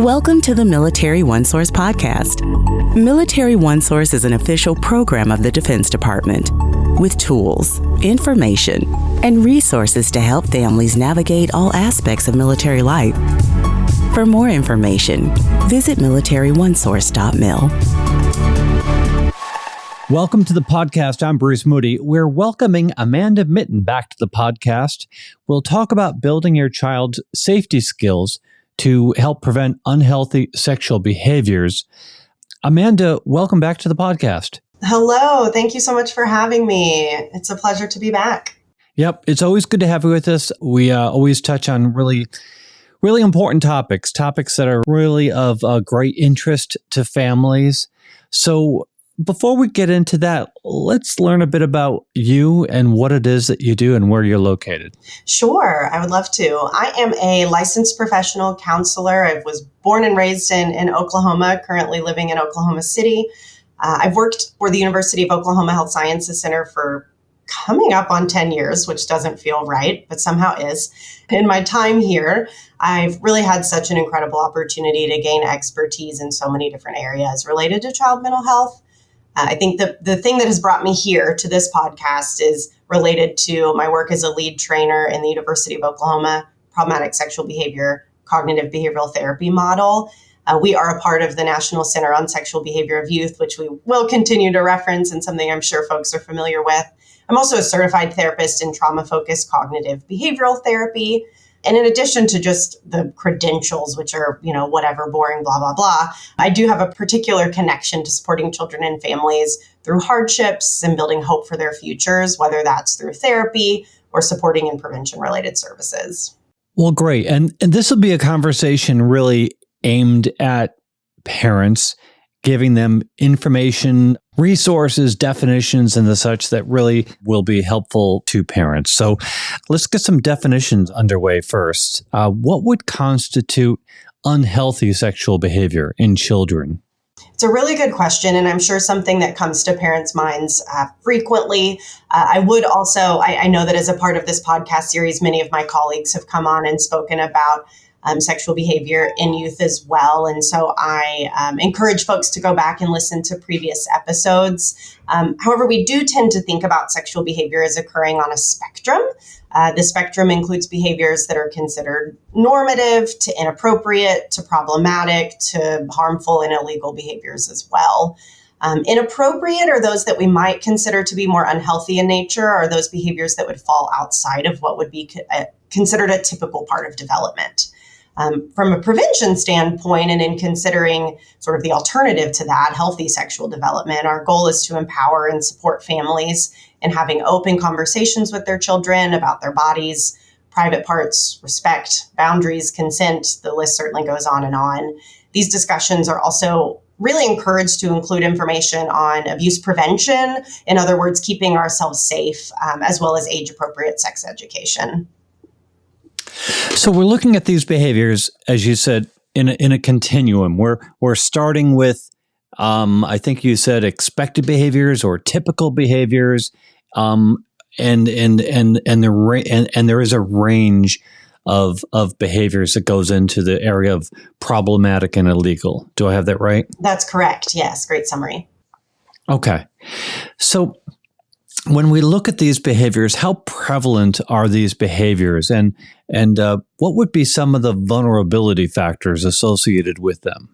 Welcome to the Military OneSource Podcast. Military OneSource is an official program of the Defense Department with tools, information, and resources to help families navigate all aspects of military life. For more information, visit MilitaryOneSource.mil. Welcome to the podcast. I'm Bruce Moody. We're welcoming Amanda Mitten back to the podcast. We'll talk about building your child's safety skills to help prevent unhealthy sexual behaviors. Amanda, welcome back to the podcast. Hello. Thank you so much for having me. It's a pleasure to be back. Yep. It's always good to have you with us. We always touch on really important topics that are really of great interest to families. So before we get into that, let's learn a bit about you and what it is that you do and where you're located. Sure, I would love to. I am a licensed professional counselor. I was born and raised in Oklahoma, currently living in Oklahoma City. I've worked for the University of Oklahoma Health Sciences Center for coming up on 10 years, which doesn't feel right, but somehow is. In my time here, I've really had such an incredible opportunity to gain expertise in so many different areas related to child mental health. I think the thing that has brought me here to this podcast is related to my work as a lead trainer in the University of Oklahoma Problematic Sexual Behavior Cognitive Behavioral Therapy Model. We are a part of the National Center on Sexual Behavior of Youth, which we will continue to reference and something I'm sure folks are familiar with. I'm also a certified therapist in trauma-focused cognitive behavioral therapy. And in addition to just the credentials, which are, whatever, boring, blah, blah, blah, I do have a particular connection to supporting children and families through hardships and building hope for their futures, whether that's through therapy or supporting in prevention-related services. Well, great. And this will be a conversation really aimed at parents, giving them information, resources, definitions, and the such that really will be helpful to parents. So let's get some definitions underway first. What would constitute unhealthy sexual behavior in children? It's a really good question, and I'm sure something that comes to parents' minds frequently. I would also, I know that as a part of this podcast series, many of my colleagues have come on and spoken about sexual behavior in youth as well. And so I encourage folks to go back and listen to previous episodes. However, we do tend to think about sexual behavior as occurring on a spectrum. The spectrum includes behaviors that are considered normative to inappropriate to problematic to harmful and illegal behaviors as well. Inappropriate are those that we might consider to be more unhealthy in nature, or those behaviors that would fall outside of what would be considered a typical part of development. From a prevention standpoint, and in considering sort of the alternative to that, healthy sexual development, our goal is to empower and support families in having open conversations with their children about their bodies, private parts, respect, boundaries, consent. The list certainly goes on and on. These discussions are also really encouraged to include information on abuse prevention, in other words, keeping ourselves safe, as well as age-appropriate sex education. So we're looking at these behaviors, as you said, in a continuum. We're starting with, I think you said, expected behaviors or typical behaviors, and there is a range of behaviors that goes into the area of problematic and illegal. Do I have that right? That's correct. Yes. Great summary. Okay. So when we look at these behaviors, how prevalent are these behaviors, and what would be some of the vulnerability factors associated with them?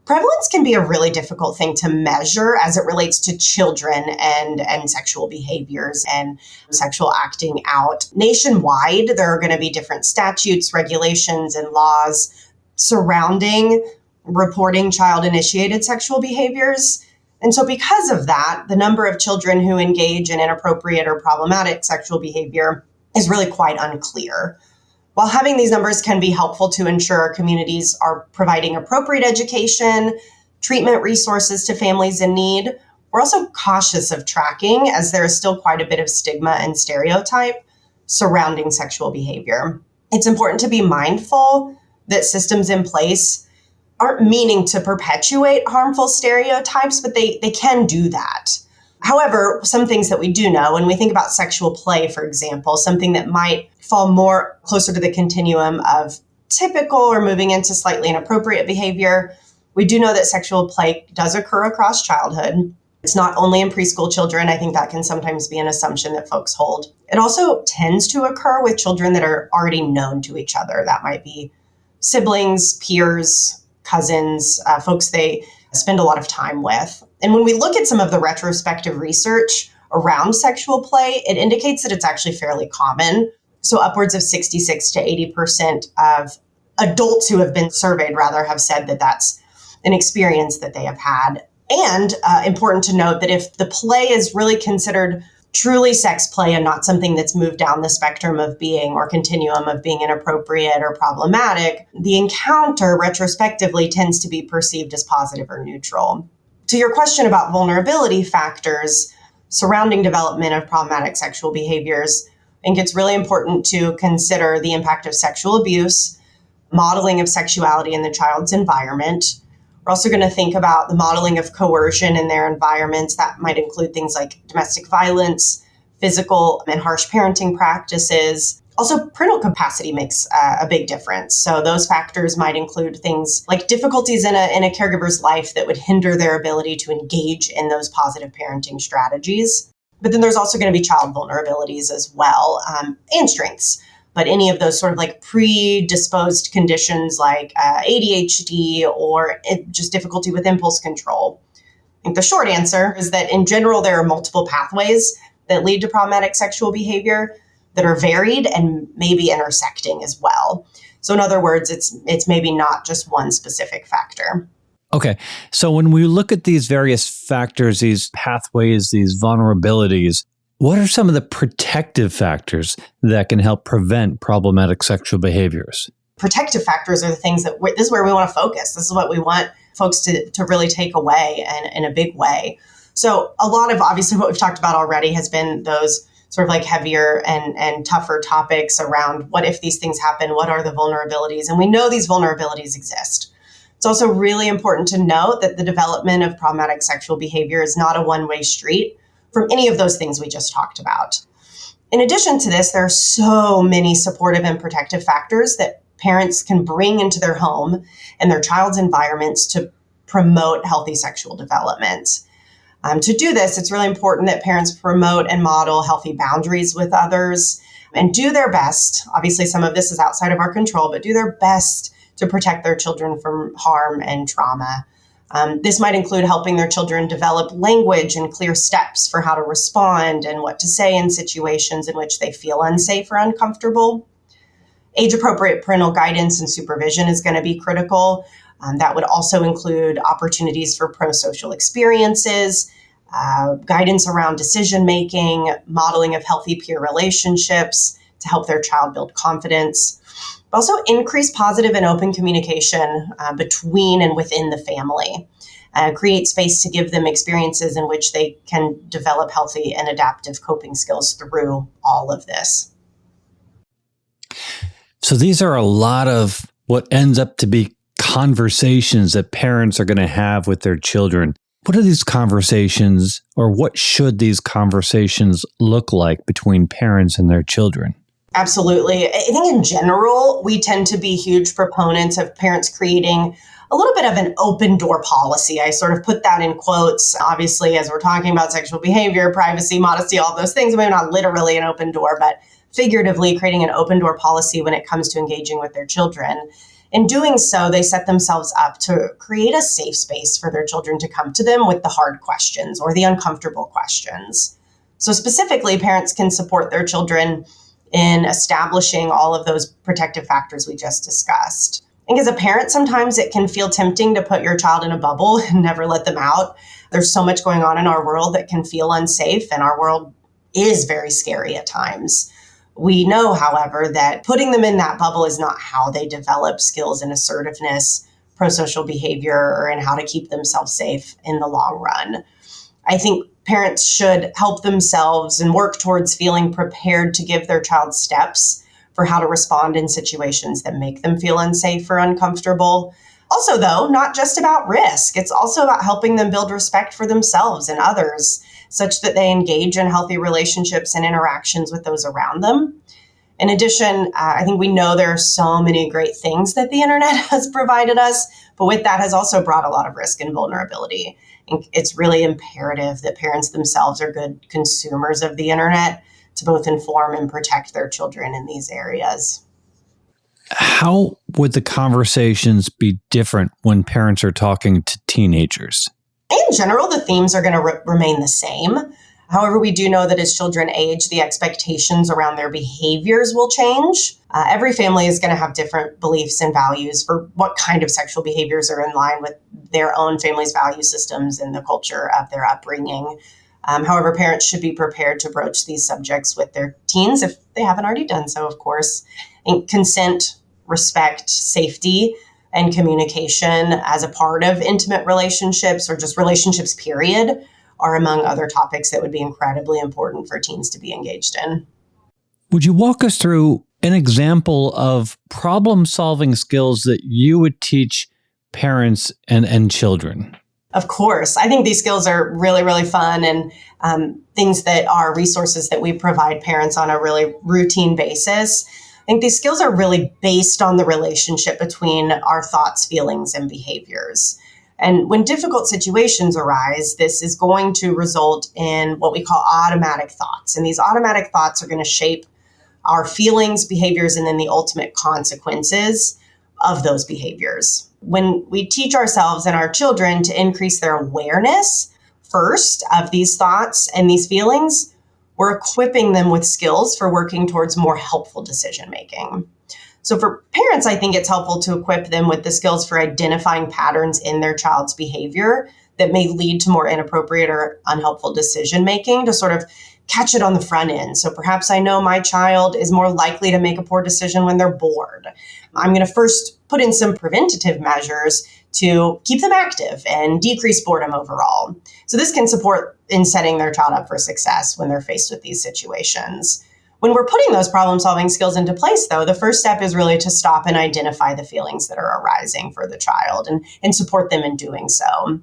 Prevalence can be a really difficult thing to measure as it relates to children and sexual behaviors and sexual acting out. Nationwide, there are going to be different statutes, regulations, and laws surrounding reporting child-initiated sexual behaviors. And so because of that, the number of children who engage in inappropriate or problematic sexual behavior is really quite unclear. While having these numbers can be helpful to ensure our communities are providing appropriate education, treatment resources to families in need, we're also cautious of tracking, as there is still quite a bit of stigma and stereotype surrounding sexual behavior. It's important to be mindful that systems in place aren't meaning to perpetuate harmful stereotypes, but they can do that. However, some things that we do know, when we think about sexual play, for example, something that might fall more closer to the continuum of typical or moving into slightly inappropriate behavior, we do know that sexual play does occur across childhood. It's not only in preschool children. I think that can sometimes be an assumption that folks hold. It also tends to occur with children that are already known to each other. That might be siblings, peers, cousins, folks they spend a lot of time with. And when we look at some of the retrospective research around sexual play, it indicates that it's actually fairly common. So upwards of 66 to 80% of adults who have been surveyed have said that that's an experience that they have had. And important to note that if the play is really considered truly sex play and not something that's moved down the spectrum of being or continuum of being inappropriate or problematic, the encounter retrospectively tends to be perceived as positive or neutral. To your question about vulnerability factors surrounding development of problematic sexual behaviors, I think it's really important to consider the impact of sexual abuse, modeling of sexuality in the child's environment. We're also going to think about the modeling of coercion in their environments. That might include things like domestic violence, physical and harsh parenting practices. Also, parental capacity makes a big difference. So those factors might include things like difficulties in a caregiver's life that would hinder their ability to engage in those positive parenting strategies. But then there's also going to be child vulnerabilities as well, and strengths. But any of those sort of like predisposed conditions like ADHD or just difficulty with impulse control. I think the short answer is that in general, there are multiple pathways that lead to problematic sexual behavior that are varied and maybe intersecting as well. So in other words, it's maybe not just one specific factor. Okay. So when we look at these various factors, these pathways, these vulnerabilities, what are some of the protective factors that can help prevent problematic sexual behaviors? Protective factors are the things that this is where we want to focus. This is what we want folks to really take away in a big way. So a lot of obviously what we've talked about already has been those sort of like heavier and tougher topics around what if these things happen, what are the vulnerabilities? And we know these vulnerabilities exist. It's also really important to note that the development of problematic sexual behavior is not a one-way street from any of those things we just talked about. In addition to this, there are so many supportive and protective factors that parents can bring into their home and their child's environments to promote healthy sexual development. To do this, it's really important that parents promote and model healthy boundaries with others and do their best. Obviously, some of this is outside of our control, but do their best to protect their children from harm and trauma. This might include helping their children develop language and clear steps for how to respond and what to say in situations in which they feel unsafe or uncomfortable. Age-appropriate parental guidance and supervision is going to be critical. That would also include opportunities for pro-social experiences, guidance around decision-making, modeling of healthy peer relationships to help their child build confidence. Also, increase positive and open communication between and within the family. Create space to give them experiences in which they can develop healthy and adaptive coping skills through all of this. So these are a lot of what ends up to be conversations that parents are going to have with their children. What are these conversations, or what should these conversations look like between parents and their children? Absolutely. I think in general, we tend to be huge proponents of parents creating a little bit of an open door policy. I sort of put that in quotes, obviously, as we're talking about sexual behavior, privacy, modesty, all those things. Maybe not literally an open door, but figuratively creating an open door policy when it comes to engaging with their children. In doing so, they set themselves up to create a safe space for their children to come to them with the hard questions or the uncomfortable questions. So specifically, parents can support their children in establishing all of those protective factors we just discussed. I think as a parent, sometimes it can feel tempting to put your child in a bubble and never let them out. There's so much going on in our world that can feel unsafe, and our world is very scary at times. We know, however, that putting them in that bubble is not how they develop skills in assertiveness, pro-social behavior, or in how to keep themselves safe in the long run. I think parents should help themselves and work towards feeling prepared to give their child steps for how to respond in situations that make them feel unsafe or uncomfortable. Also, though, not just about risk. It's also about helping them build respect for themselves and others, such that they engage in healthy relationships and interactions with those around them. In addition, I think we know there are so many great things that the internet has provided us, but with that has also brought a lot of risk and vulnerability. And it's really imperative that parents themselves are good consumers of the internet to both inform and protect their children in these areas. How would the conversations be different when parents are talking to teenagers? In general, the themes are going to remain the same. However, we do know that as children age, the expectations around their behaviors will change. Every family is going to have different beliefs and values for what kind of sexual behaviors are in line with their own family's value systems and the culture of their upbringing. However, parents should be prepared to broach these subjects with their teens if they haven't already done so, of course. And consent, respect, safety, and communication as a part of intimate relationships or just relationships, period, are among other topics that would be incredibly important for teens to be engaged in. Would you walk us through an example of problem-solving skills that you would teach parents and children? Of course. I think these skills are really, really fun and things that are resources that we provide parents on a really routine basis. I think these skills are really based on the relationship between our thoughts, feelings, and behaviors. And when difficult situations arise, this is going to result in what we call automatic thoughts. And these automatic thoughts are going to shape our feelings, behaviors, and then the ultimate consequences of those behaviors. When we teach ourselves and our children to increase their awareness first of these thoughts and these feelings, we're equipping them with skills for working towards more helpful decision making. So for parents, I think it's helpful to equip them with the skills for identifying patterns in their child's behavior that may lead to more inappropriate or unhelpful decision making to sort of catch it on the front end. So perhaps I know my child is more likely to make a poor decision when they're bored. I'm going to first put in some preventative measures to keep them active and decrease boredom overall. So this can support in setting their child up for success when they're faced with these situations. When we're putting those problem-solving skills into place, though, the first step is really to stop and identify the feelings that are arising for the child and support them in doing so.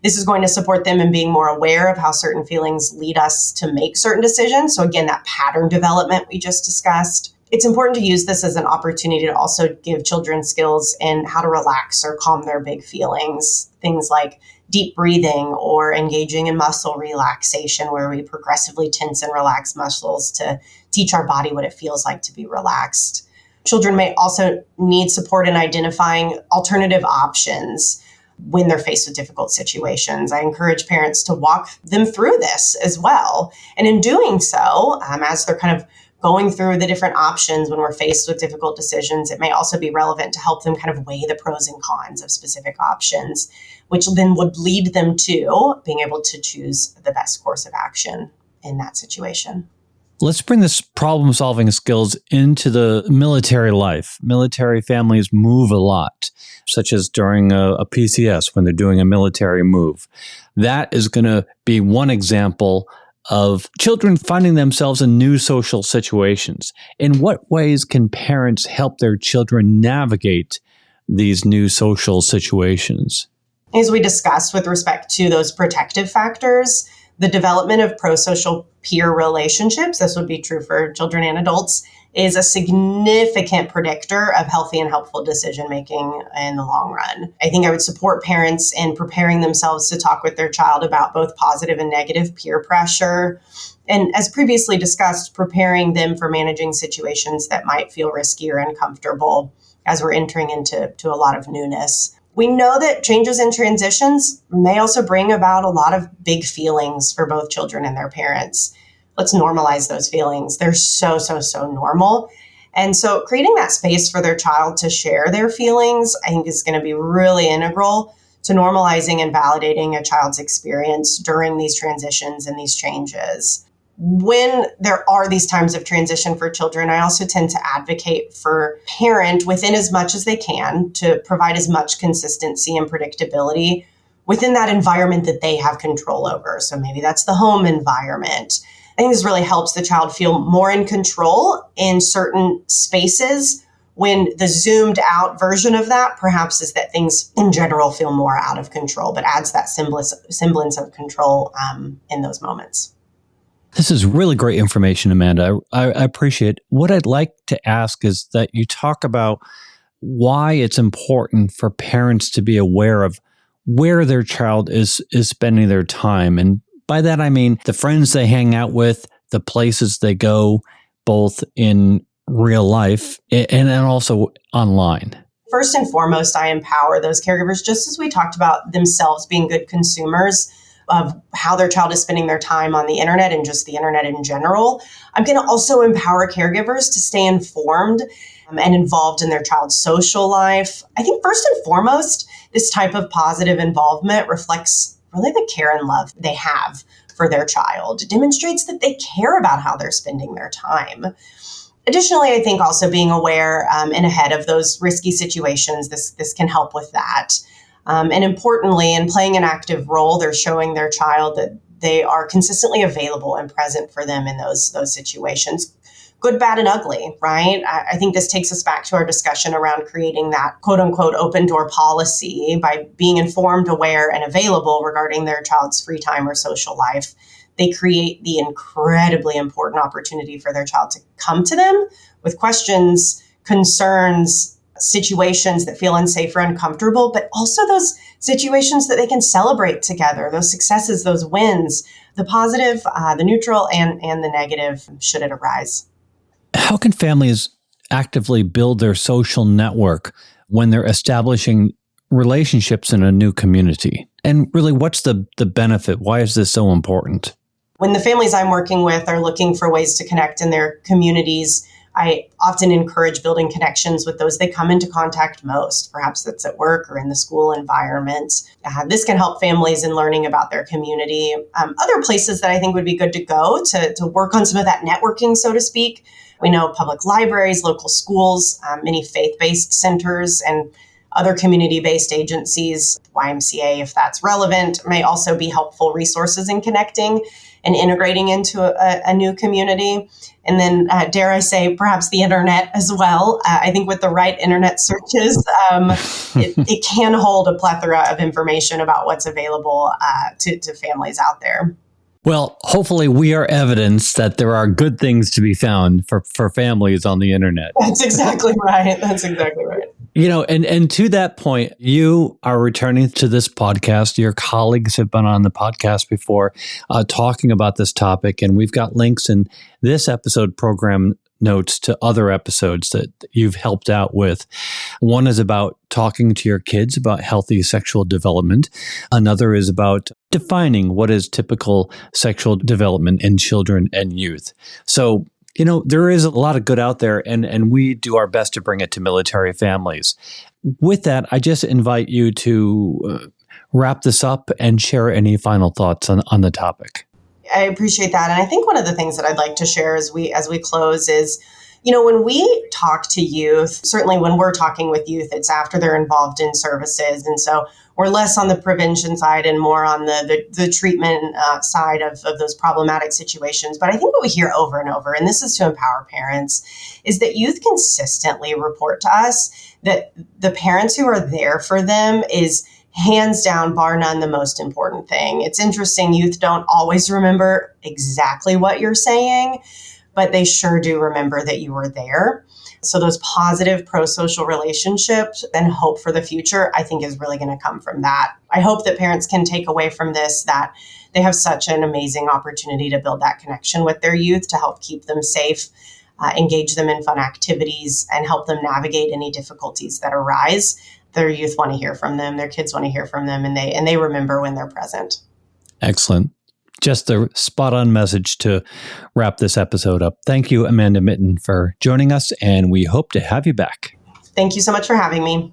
This is going to support them in being more aware of how certain feelings lead us to make certain decisions. So again, that pattern development we just discussed. It's important to use this as an opportunity to also give children skills in how to relax or calm their big feelings. Things like deep breathing or engaging in muscle relaxation, where we progressively tense and relax muscles to teach our body what it feels like to be relaxed. Children may also need support in identifying alternative options when they're faced with difficult situations. I encourage parents to walk them through this as well. And in doing so, as they're kind of going through the different options when we're faced with difficult decisions, it may also be relevant to help them kind of weigh the pros and cons of specific options, which then would lead them to being able to choose the best course of action in that situation. Let's bring this problem-solving skills into the military life. Military families move a lot, such as during a PCS when they're doing a military move. That is going to be one example of children finding themselves in new social situations. In what ways can parents help their children navigate these new social situations? As we discussed with respect to those protective factors, the development of pro-social peer relationships, this would be true for children and adults, is a significant predictor of healthy and helpful decision-making in the long run. I think I would support parents in preparing themselves to talk with their child about both positive and negative peer pressure. And as previously discussed, preparing them for managing situations that might feel risky or uncomfortable as we're entering into a lot of newness. We know that changes and transitions may also bring about a lot of big feelings for both children and their parents. Let's normalize those feelings. They're so normal. And so creating that space for their child to share their feelings, I think, is going to be really integral to normalizing and validating a child's experience during these transitions and these changes. When there are these times of transition for children, I also tend to advocate for parent within as much as they can to provide as much consistency and predictability within that environment that they have control over. So maybe that's the home environment. I think this really helps the child feel more in control in certain spaces when the zoomed out version of that perhaps is that things in general feel more out of control, but adds that semblance of control in those moments. This is really great information, Amanda. I appreciate it. What I'd like to ask is that you talk about why it's important for parents to be aware of where their child is spending their time. And by that, I mean the friends they hang out with, the places they go, both in real life and also online. First and foremost, I empower those caregivers, just as we talked about themselves being good consumers of how their child is spending their time on the internet and just the internet in general. I'm going to also empower caregivers to stay informed and involved in their child's social life. I think first and foremost, this type of positive involvement reflects really the care and love they have for their child. It demonstrates that they care about how they're spending their time. Additionally, I think also being aware and ahead of those risky situations, this can help with that. And importantly, in playing an active role, they're showing their child that they are consistently available and present for them in those situations. Good, bad, and ugly, right? I think this takes us back to our discussion around creating that quote unquote open door policy by being informed, aware, and available regarding their child's free time or social life. They create the incredibly important opportunity for their child to come to them with questions, concerns, situations that feel unsafe or uncomfortable, but also those situations that they can celebrate together, those successes, those wins, the positive, the neutral, and the negative should it arise. How can families actively build their social network when they're establishing relationships in a new community? And really, what's the benefit? Why is this so important? When the families I'm working with are looking for ways to connect in their communities, I often encourage building connections with those they come into contact most. Perhaps that's at work or in the school environment. This can help families in learning about their community. Other places that I think would be good to go to work on some of that networking, so to speak. We know public libraries, local schools, many faith-based centers, and other community-based agencies, YMCA, if that's relevant, may also be helpful resources in connecting and integrating into a new community. And then, dare I say, perhaps the internet as well. I think with the right internet searches, it can hold a plethora of information about what's available to families out there. Well, hopefully we are evidence that there are good things to be found for families on the internet. That's exactly right. That's exactly right. You know, and to that point, you are returning to this podcast. Your colleagues have been on the podcast before talking about this topic, and we've got links in this episode program notes to other episodes that you've helped out with. One is about talking to your kids about healthy sexual development. Another is about defining what is typical sexual development in children and youth. So, you know, there is a lot of good out there, and we do our best to bring it to military families. With that, I just invite you to wrap this up and share any final thoughts on the topic. I appreciate that. And I think one of the things that I'd like to share as we close is, you know, when we talk to youth, certainly when we're talking with youth, it's after they're involved in services. And so we're less on the prevention side and more on the treatment side of those problematic situations. But I think what we hear over and over, and this is to empower parents, is that youth consistently report to us that the parents who are there for them is hands down, bar none, the most important thing. It's interesting. Youth don't always remember exactly what you're saying, but they sure do remember that you were there. So those positive pro-social relationships and hope for the future, I think is really going to come from that. I hope that parents can take away from this that they have such an amazing opportunity to build that connection with their youth to help keep them safe, engage them in fun activities, and help them navigate any difficulties that arise. Their youth want to hear from them, their kids want to hear from them, and they remember when they're present. Excellent. Just a spot-on message to wrap this episode up. Thank you, Amanda Mitten, for joining us, and we hope to have you back. Thank you so much for having me.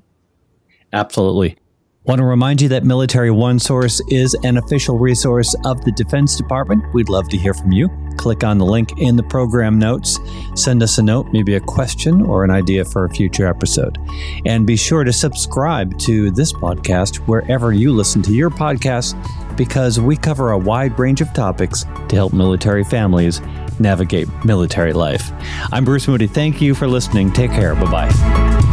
Absolutely. Want to remind you that Military OneSource is an official resource of the Defense Department. We'd love to hear from you. Click on the link in the program notes. Send us a note, maybe a question or an idea for a future episode. And be sure to subscribe to this podcast wherever you listen to your podcasts, because we cover a wide range of topics to help military families navigate military life. I'm Bruce Moody. Thank you for listening. Take care. Bye-bye.